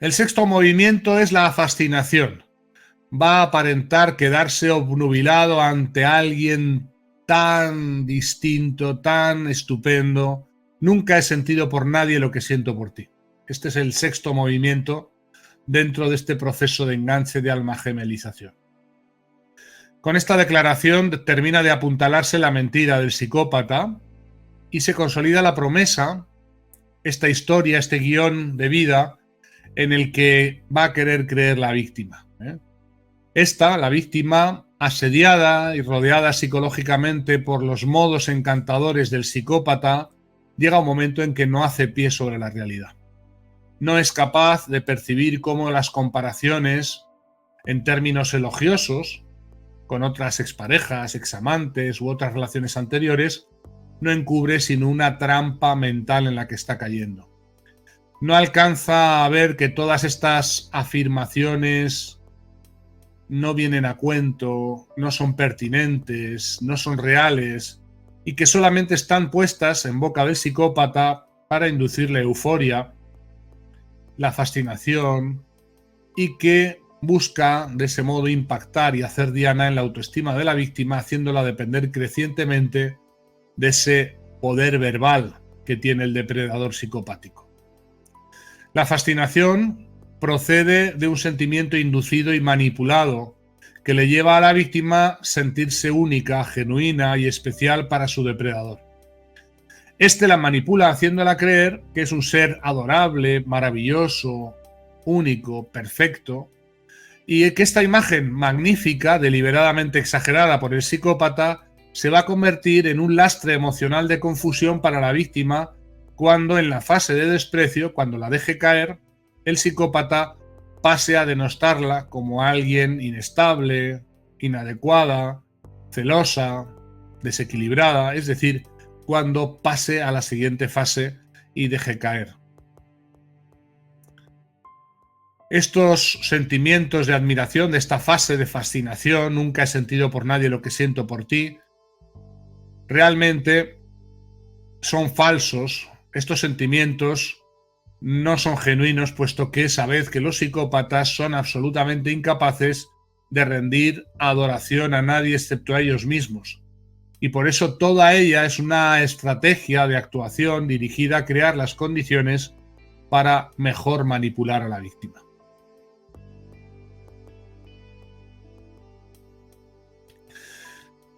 El sexto movimiento es la fascinación. Va a aparentar quedarse obnubilado ante alguien tan distinto, tan estupendo. Nunca he sentido por nadie lo que siento por ti. Este es el sexto movimiento dentro de este proceso de enganche de alma gemelización. Con esta declaración termina de apuntalarse la mentira del psicópata y se consolida la promesa, esta historia, este guión de vida en el que va a querer creer la víctima. La víctima, asediada y rodeada psicológicamente por los modos encantadores del psicópata, llega un momento en que no hace pie sobre la realidad. No es capaz de percibir cómo las comparaciones en términos elogiosos con otras exparejas, examantes u otras relaciones anteriores no encubre sino una trampa mental en la que está cayendo. No alcanza a ver que todas estas afirmaciones no vienen a cuento, no son pertinentes, no son reales y que solamente están puestas en boca del psicópata para inducirle euforia, la fascinación y que busca de ese modo impactar y hacer diana en la autoestima de la víctima, haciéndola depender crecientemente de ese poder verbal que tiene el depredador psicopático. La fascinación procede de un sentimiento inducido y manipulado que le lleva a la víctima sentirse única, genuina y especial para su depredador. Este la manipula haciéndola creer que es un ser adorable, maravilloso, único, perfecto, y que esta imagen magnífica, deliberadamente exagerada por el psicópata, se va a convertir en un lastre emocional de confusión para la víctima cuando en la fase de desprecio, cuando la deje caer, el psicópata pase a denostarla como alguien inestable, inadecuada, celosa, desequilibrada, es decir, cuando pase a la siguiente fase y deje caer. Estos sentimientos de admiración, de esta fase de fascinación, nunca he sentido por nadie lo que siento por ti, realmente son falsos. Estos sentimientos no son genuinos, puesto que sabed que los psicópatas son absolutamente incapaces de rendir adoración a nadie excepto a ellos mismos. Y por eso toda ella es una estrategia de actuación dirigida a crear las condiciones para mejor manipular a la víctima.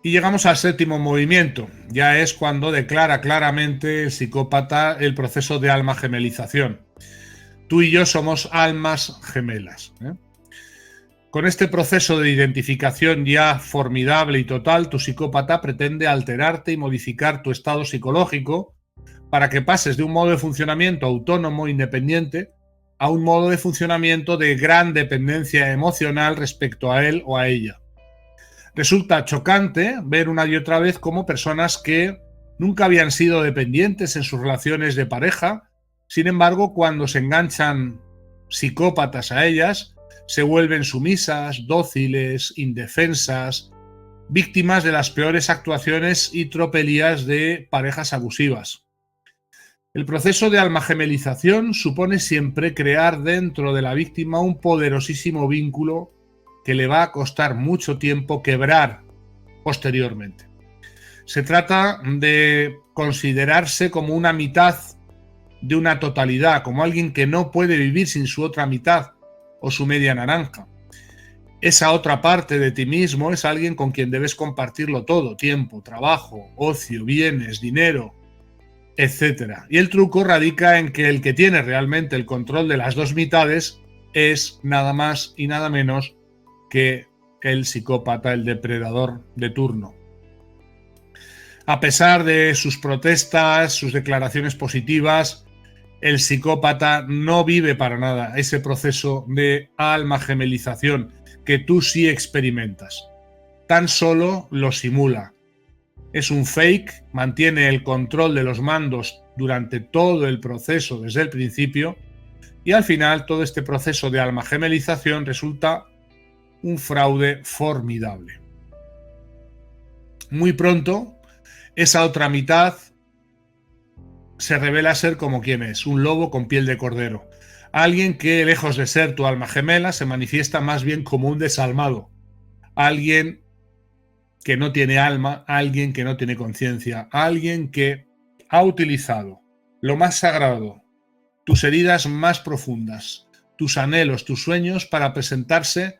Y llegamos al séptimo movimiento. Ya es cuando declara claramente el psicópata el proceso de alma gemelización. Tú y yo somos almas gemelas. Con este proceso de identificación ya formidable y total, tu psicópata pretende alterarte y modificar tu estado psicológico para que pases de un modo de funcionamiento autónomo, independiente, a un modo de funcionamiento de gran dependencia emocional respecto a él o a ella. Resulta chocante ver una y otra vez cómo personas que nunca habían sido dependientes en sus relaciones de pareja, sin embargo, cuando se enganchan psicópatas a ellas, se vuelven sumisas, dóciles, indefensas, víctimas de las peores actuaciones y tropelías de parejas abusivas. El proceso de almagemelización supone siempre crear dentro de la víctima un poderosísimo vínculo que le va a costar mucho tiempo quebrar posteriormente. Se trata de considerarse como una mitad de una totalidad, como alguien que no puede vivir sin su otra mitad o su media naranja. Esa otra parte de ti mismo es alguien con quien debes compartirlo todo: tiempo, trabajo, ocio, bienes, dinero, etc. Y el truco radica en que el que tiene realmente el control de las dos mitades es nada más y nada menos que el psicópata, el depredador de turno. A pesar de sus protestas, sus declaraciones positivas, el psicópata no vive para nada ese proceso de almagemelización que tú sí experimentas. Tan solo lo simula. Es un fake, mantiene el control de los mandos durante todo el proceso desde el principio y al final todo este proceso de almagemelización resulta un fraude formidable. Muy pronto, esa otra mitad se revela ser como quien es, un lobo con piel de cordero. Alguien que, lejos de ser tu alma gemela, se manifiesta más bien como un desalmado. Alguien que no tiene alma, alguien que no tiene conciencia, alguien que ha utilizado lo más sagrado, tus heridas más profundas, tus anhelos, tus sueños, para presentarse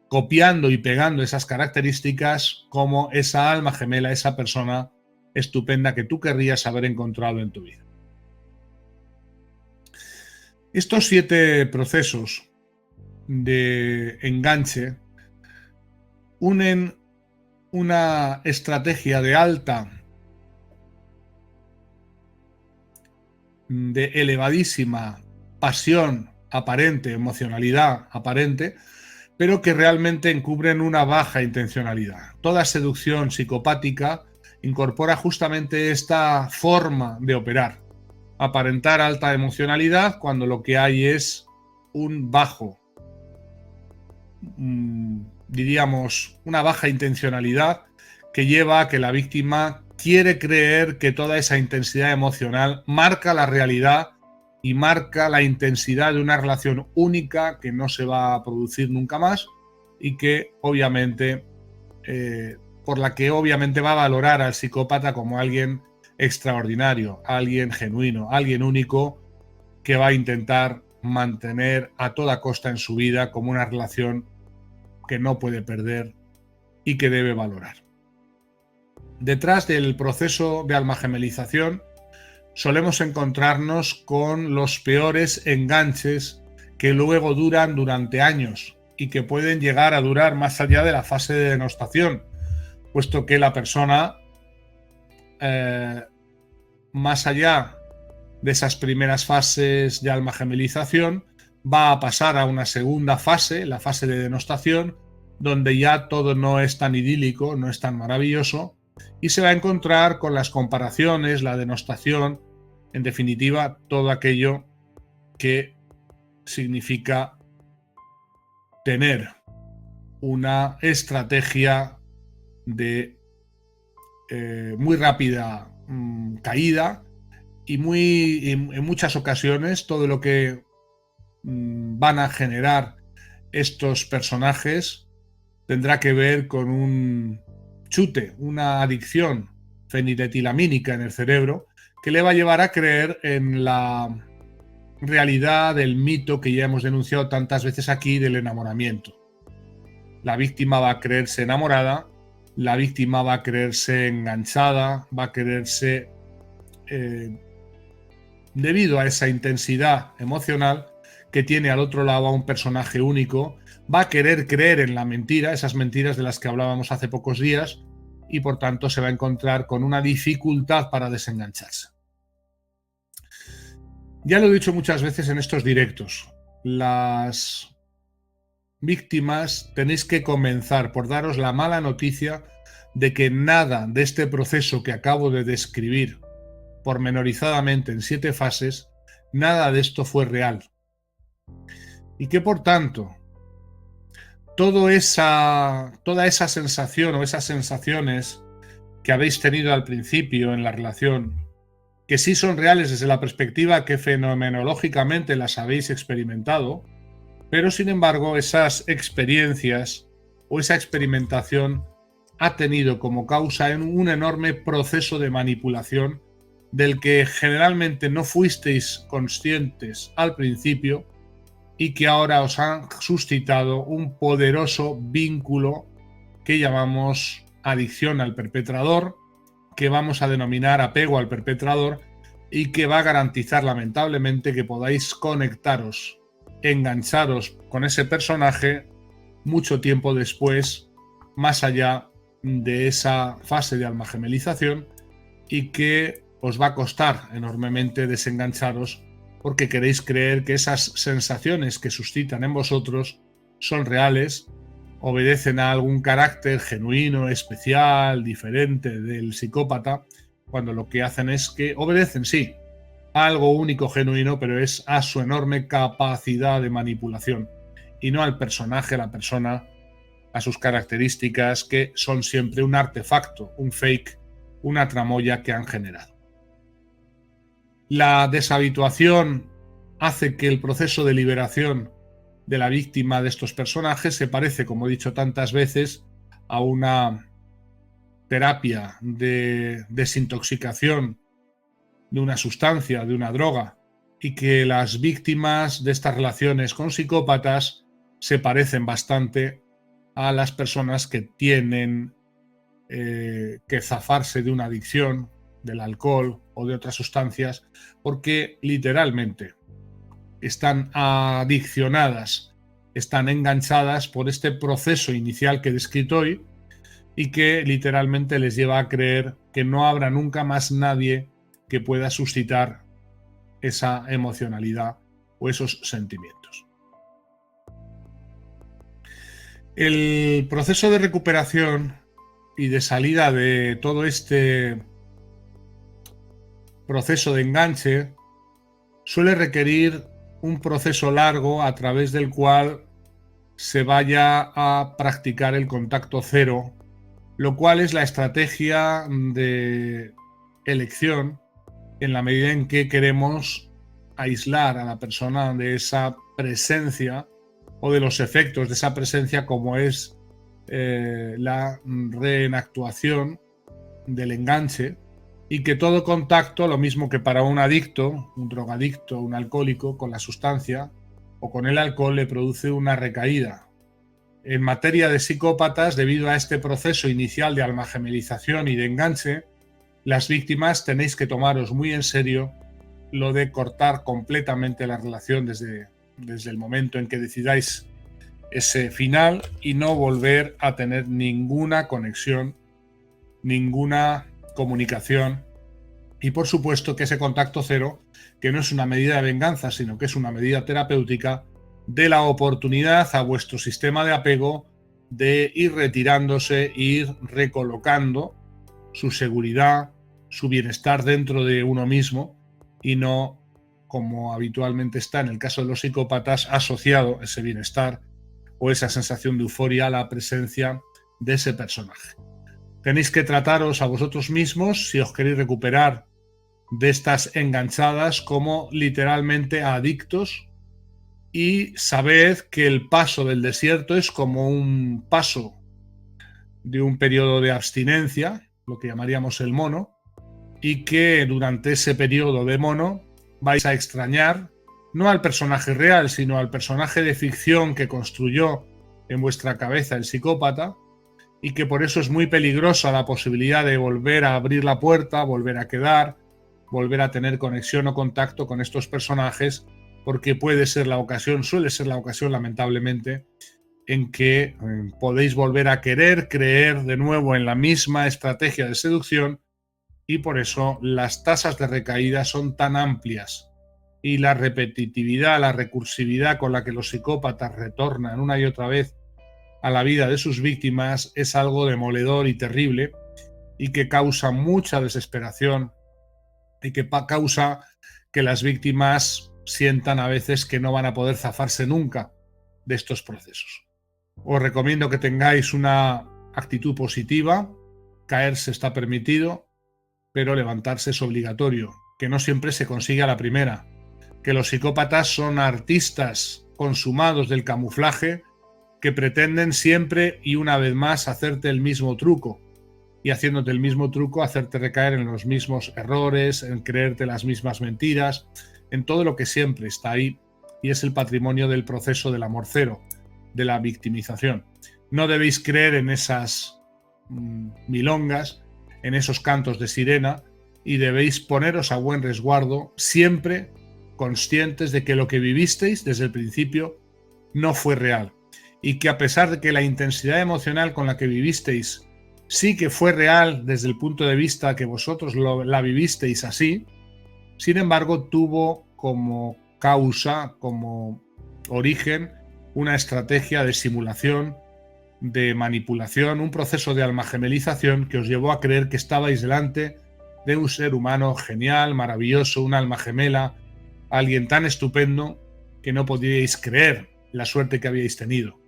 copiando y pegando esas características como esa alma gemela, esa persona estupenda que tú querrías haber encontrado en tu vida. Estos 7 procesos de enganche unen una estrategia de elevadísima pasión aparente, emocionalidad aparente, pero que realmente encubren una baja intencionalidad. Toda seducción psicopática incorpora justamente esta forma de operar, aparentar alta emocionalidad cuando lo que hay es un bajo, diríamos, una baja intencionalidad que lleva a que la víctima quiere creer que toda esa intensidad emocional marca la realidad y marca la intensidad de una relación única que no se va a producir nunca más y que obviamente por la que obviamente va a valorar al psicópata como alguien extraordinario, alguien genuino, alguien único que va a intentar mantener a toda costa en su vida como una relación que no puede perder y que debe valorar. Detrás del proceso de almagemelización solemos encontrarnos con los peores enganches que luego duran durante años y que pueden llegar a durar más allá de la fase de denostación, puesto que la persona, más allá de esas primeras fases de almagemelización, va a pasar a una segunda fase, la fase de denostación, donde ya todo no es tan idílico, no es tan maravilloso, y se va a encontrar con las comparaciones, la denostación, en definitiva, todo aquello que significa tener una estrategia de muy rápida caída y en muchas ocasiones todo lo que van a generar estos personajes tendrá que ver con un chute, una adicción feniletilamínica en el cerebro que le va a llevar a creer en la realidad del mito que ya hemos denunciado tantas veces aquí del enamoramiento. La víctima va a creerse enamorada, la víctima va a creerse enganchada, va a creerse debido a esa intensidad emocional que tiene al otro lado a un personaje único, va a querer creer en la mentira, esas mentiras de las que hablábamos hace pocos días, y por tanto se va a encontrar con una dificultad para desengancharse. Ya lo he dicho muchas veces en estos directos, las víctimas tenéis que comenzar por daros la mala noticia de que nada de este proceso que acabo de describir pormenorizadamente en 7 fases, nada de esto fue real. Y que por tanto, toda esa sensación o esas sensaciones que habéis tenido al principio en la relación, que sí son reales desde la perspectiva que fenomenológicamente las habéis experimentado, pero sin embargo esas experiencias o esa experimentación ha tenido como causa un enorme proceso de manipulación del que generalmente no fuisteis conscientes al principio y que ahora os han suscitado un poderoso vínculo que llamamos adicción al perpetrador, que vamos a denominar apego al perpetrador y que va a garantizar lamentablemente que podáis conectaros, engancharos con ese personaje mucho tiempo después, más allá de esa fase de almagemelización, y que os va a costar enormemente desengancharos porque queréis creer que esas sensaciones que suscitan en vosotros son reales, obedecen a algún carácter genuino, especial, diferente del psicópata, cuando lo que hacen es que obedecen, sí, a algo único, genuino, pero es a su enorme capacidad de manipulación y no al personaje, a la persona, a sus características, que son siempre un artefacto, un fake, una tramoya que han generado. La deshabituación hace que el proceso de liberación de la víctima de estos personajes se parece, como he dicho tantas veces, a una terapia de desintoxicación de una sustancia, de una droga, y que las víctimas de estas relaciones con psicópatas se parecen bastante a las personas que tienen que zafarse de una adicción, del alcohol o de otras sustancias, porque literalmente están adiccionadas, están enganchadas por este proceso inicial que he descrito hoy y que literalmente les lleva a creer que no habrá nunca más nadie que pueda suscitar esa emocionalidad o esos sentimientos. El proceso de recuperación y de salida de todo este proceso de enganche suele requerir un proceso largo a través del cual se vaya a practicar el contacto cero, lo cual es la estrategia de elección en la medida en que queremos aislar a la persona de esa presencia o de los efectos de esa presencia, como es la reenactuación del enganche, y que todo contacto, lo mismo que para un adicto, un drogadicto, un alcohólico, con la sustancia o con el alcohol, le produce una recaída. En materia de psicópatas, debido a este proceso inicial de almagemelización y de enganche, las víctimas tenéis que tomaros muy en serio lo de cortar completamente la relación desde el momento en que decidáis ese final y no volver a tener ninguna conexión, ninguna comunicación, y por supuesto que ese contacto cero, que no es una medida de venganza, sino que es una medida terapéutica, dé la oportunidad a vuestro sistema de apego de ir retirándose, ir recolocando su seguridad, su bienestar dentro de uno mismo, y no, como habitualmente está en el caso de los psicópatas, asociado ese bienestar o esa sensación de euforia a la presencia de ese personaje. Tenéis que trataros a vosotros mismos, si os queréis recuperar de estas enganchadas, como literalmente adictos, y sabed que el paso del desierto es como un paso de un periodo de abstinencia, lo que llamaríamos el mono, y que durante ese periodo de mono vais a extrañar no al personaje real, sino al personaje de ficción que construyó en vuestra cabeza el psicópata, y que por eso es muy peligrosa la posibilidad de volver a abrir la puerta, volver a quedar, volver a tener conexión o contacto con estos personajes, porque puede ser la ocasión, suele ser la ocasión lamentablemente, en que podéis volver a querer creer de nuevo en la misma estrategia de seducción, y por eso las tasas de recaída son tan amplias y la repetitividad, la recursividad con la que los psicópatas retornan una y otra vez a la vida de sus víctimas es algo demoledor y terrible, y que causa mucha desesperación y que causa que las víctimas sientan a veces que no van a poder zafarse nunca de estos procesos. Os recomiendo que tengáis una actitud positiva. Caerse está permitido, pero levantarse es obligatorio, que no siempre se consigue a la primera, que los psicópatas son artistas consumados del camuflaje que pretenden siempre y una vez más hacerte el mismo truco, y haciéndote el mismo truco hacerte recaer en los mismos errores, en creerte las mismas mentiras, en todo lo que siempre está ahí, y es el patrimonio del proceso del amor cero, de la victimización. No debéis creer en esas milongas, en esos cantos de sirena, y debéis poneros a buen resguardo, siempre conscientes de que lo que vivisteis desde el principio no fue real, y que a pesar de que la intensidad emocional con la que vivisteis sí que fue real desde el punto de vista que vosotros la vivisteis así, sin embargo tuvo como causa, como origen, una estrategia de simulación, de manipulación, un proceso de almagemelización que os llevó a creer que estabais delante de un ser humano genial, maravilloso, un alma gemela, alguien tan estupendo que no podíais creer la suerte que habíais tenido,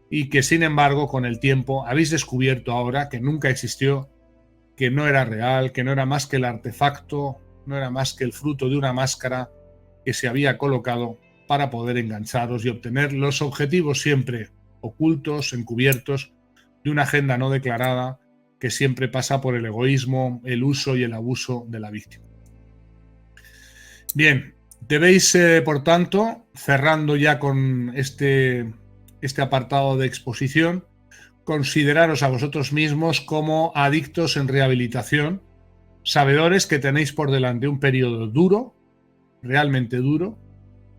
y que sin embargo con el tiempo habéis descubierto ahora que nunca existió, que no era real, que no era más que el artefacto, no era más que el fruto de una máscara que se había colocado para poder engancharos y obtener los objetivos siempre ocultos, encubiertos, de una agenda no declarada que siempre pasa por el egoísmo, el uso y el abuso de la víctima. Bien, debéis, por tanto, cerrando ya con este apartado de exposición, consideraros a vosotros mismos como adictos en rehabilitación, sabedores que tenéis por delante un periodo duro, realmente duro,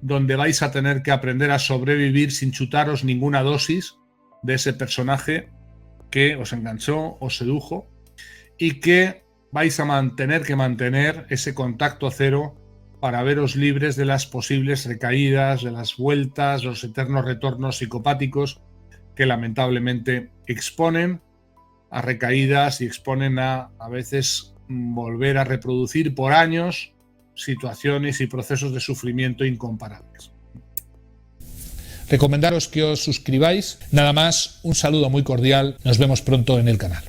donde vais a tener que aprender a sobrevivir sin chutaros ninguna dosis de ese personaje que os enganchó, os sedujo, y que vais a tener que mantener ese contacto cero para veros libres de las posibles recaídas, de las vueltas, los eternos retornos psicopáticos que lamentablemente exponen a recaídas y exponen a veces volver a reproducir por años situaciones y procesos de sufrimiento incomparables. Recomendaros que os suscribáis. Nada más, un saludo muy cordial. Nos vemos pronto en el canal.